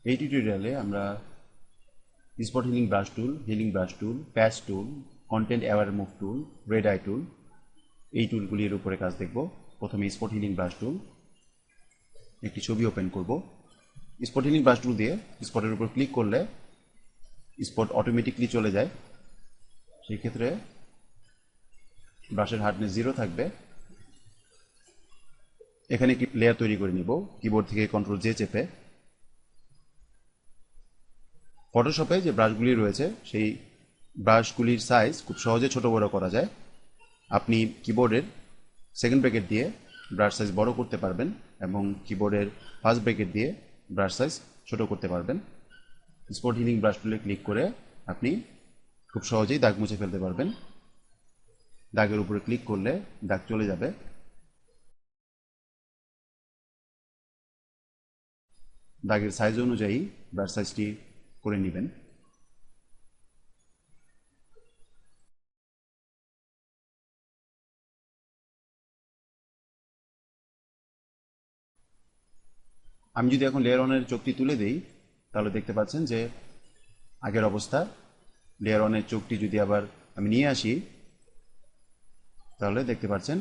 এই টিউটোরিয়ালে আমরা spot healing brush tool, healing brush tool, patch tool, content aware move tool, red eye tool এই টুলগুলির উপরে কাজ দেখব। প্রথমে স্পট হিলিং ব্রাশ টুল, একটি ছবি ওপেন করব। স্পট হিলিং ব্রাশ টুল দিয়ে স্পটের উপর ক্লিক করলে স্পট অটোমেটিকলি চলে যায়। সেই ক্ষেত্রে ব্রাশের হার্ডনেস 0 থাকবে। এখানে একটি লেয়ার তৈরি করে নিব কিবোর্ড থেকে কন্ট্রোল জে চেপে। ফটোশপে যে ব্রাশগুলি রয়েছে সেই ব্রাশগুলির সাইজ খুব সহজে ছোট বড় করা যায়। আপনি কিবোর্ডের সেকেন্ড ব্র্যাকেট দিয়ে ব্রাশ সাইজ বড় করতে পারবেন এবং কিবোর্ডের ফার্স্ট ব্র্যাকেট দিয়ে ব্রাশ সাইজ ছোট করতে পারবেন। স্পট হিলিং ব্রাশ টুলে ক্লিক করে আপনি খুব সহজেই দাগ মুছে ফেলতে পারবেন। দাগের উপরে ক্লিক করলে দাগ চলে যাবে। দাগের সাইজ অনুযায়ী ব্রাশ সাইজটি করে নেবেন। আমি যদি এখন লেয়ার ওয়ানের চোখটি তুলে দেই তাহলে দেখতে পাচ্ছেন যে আগের অবস্থা। লেয়ার ওয়ানের চোখটি যদি আবার আমি নিয়ে আসি তাহলে দেখতে পাচ্ছেন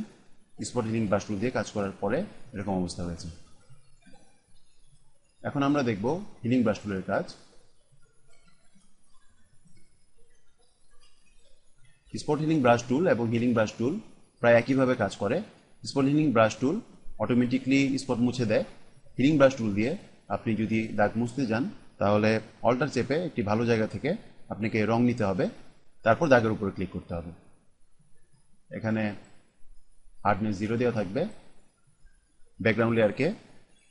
স্পট হিলিং ব্রাশ টুল দিয়ে কাজ করার পরে এরকম অবস্থা হয়েছে। এখন আমরা দেখব হিলিং ব্রাশ টুলের কাজ। স্পট হিলিং ব্রাশ টুল এবং হিলিং ব্রাশ টুল প্রায় একইভাবে কাজ করে। স্পট হিলিং ব্রাশ টুল অটোমেটিকলি স্পট মুছে দেয়। হিলিং ব্রাশ টুল দিয়ে আপনি যদি দাগ মুছতে যান তাহলে অল্টার চেপে একটি ভালো জায়গা থেকে আপনাকে রং নিতে হবে, তারপর দাগের উপরে ক্লিক করতে হবে। এখানে হার্ডনেস 0 দেওয়া থাকবে। ব্যাকগ্রাউন্ড লেয়ারকে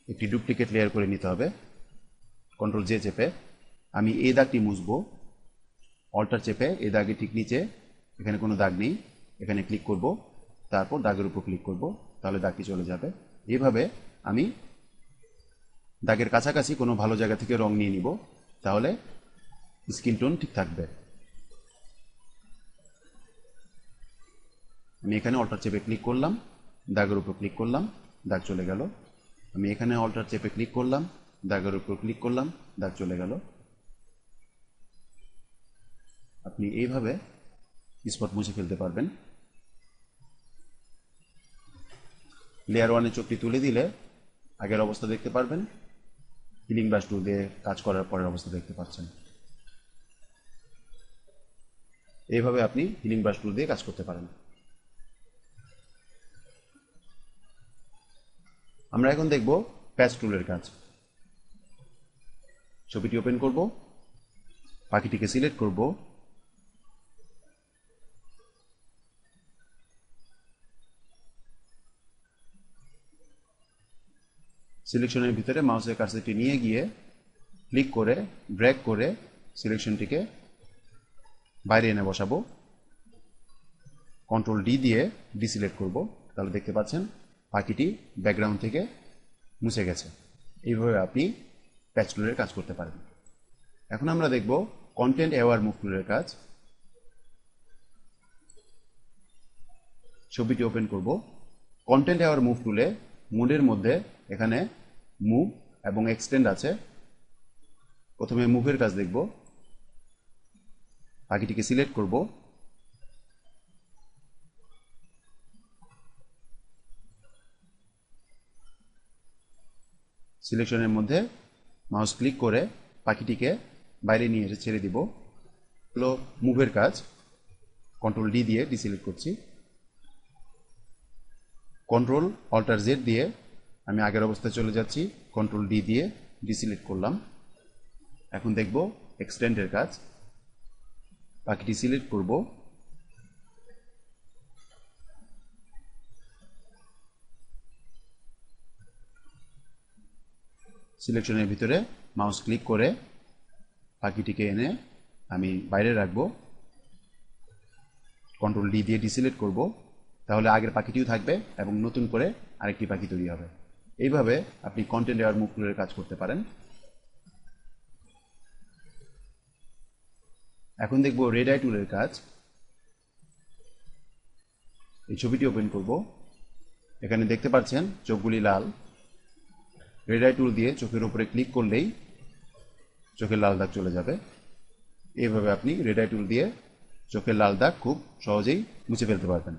একটি ডুপ্লিকেট লেয়ার করে নিতে হবে কন্ট্রোল জে চেপে। আমি এই দাগটি মুছবো, অল্টার চেপে এই দাগের ঠিক নিচে এখানে কোনো দাগ নেই, এখানে ক্লিক করব, তারপর দাগের উপর ক্লিক করব, তাহলে দাগটি চলে যাবে। এইভাবে আমি দাগের কাছাকাছি কোনো ভালো জায়গা থেকে রং নিয়ে নিব, তাহলে স্কিন টোন ঠিক থাকবে। আমি এখানে অল্টার চেপে ক্লিক করলাম, দাগের উপর ক্লিক করলাম, দাগ চলে গেল। আমি এখানে অল্টার চেপে ক্লিক করলাম, দাগের উপর ক্লিক করলাম, দাগ চলে গেল। আপনি এইভাবে স্পট মুছে ফেলতে পারবেন। লেয়ার ওয়ানের চোখটি তুলে দিলে আগের অবস্থা দেখতে পারবেন, হিলিং ব্রাশ টুল দিয়ে কাজ করার পরের অবস্থা দেখতে পাচ্ছেন। এইভাবে আপনি হিলিং ব্রাশ টুল দিয়ে কাজ করতে পারেন। আমরা এখন দেখব প্যাচ টুলের কাজ। ছবিটি ওপেন করব, পাখিটিকে সিলেক্ট করব, সিলেকশনের ভিতরে মাউসের কার্সারটি নিয়ে গিয়ে ক্লিক করে ড্র্যাগ করে সিলেকশনটিকে বাইরে এনে বসাবো। কন্ট্রোল ডি দিয়ে ডিসিলেক্ট করব, তাহলে দেখতে পাচ্ছেন পাখিটি ব্যাকগ্রাউন্ড থেকে মুছে গেছে। এইভাবে আপনি প্যাচ টুলের কাজ করতে পারেন। এখন আমরা দেখব কন্টেন্ট অ্যাওয়ার মুভ টুলের কাজ। ছবিটি ওপেন করব, কন্টেন্ট অ্যাওয়ার মুভ টুলে মুডের মধ্যে এখানে মুভ এবং এক্সটেন্ড আছে। প্রথমে মুভের কাজ দেখব। পাখিটিকে সিলেক্ট করব, সিলেকশনের মধ্যে মাউস ক্লিক করে পাখিটিকে বাইরে নিয়ে এসে ছেড়ে দিব। হলো মুভের কাজ। কন্ট্রোল ডি দিয়ে ডিসিলেক্ট করছি। কন্ট্রোল অল্টার জেড দিয়ে আমি আগের অবস্থায় চলে যাচ্ছি, কন্ট্রোল ডি দিয়ে ডিসিলেক্ট করলাম। এখন দেখব এক্সটেন্ডের কাজ। পাখিটি সিলেক্ট করব, সিলেকশনের ভিতরে মাউস ক্লিক করে পাখিটিকে এনে আমি বাইরে রাখবো। কন্ট্রোল ডি দিয়ে ডিসিলেক্ট করব, তাহলে আগের পাখিটিও থাকবে এবং নতুন করে আরেকটি পাখি তৈরি হবে। এইভাবে আপনি কন্টেন্ট অ্যাওয়ার মুভ টুলের কাজ করতে পারেন। এখন দেখব রেড আই টুলের কাজ। এই ছবিটি ওপেন করব, এখানে দেখতে পাচ্ছেন চোখগুলি লাল। রেড আই টুল দিয়ে চোখের উপরে ক্লিক করলেই চোখের লাল দাগ চলে যাবে। এইভাবে আপনি রেড আই টুল দিয়ে চোখের লাল দাগ খুব সহজেই মুছে ফেলতে পারবেন।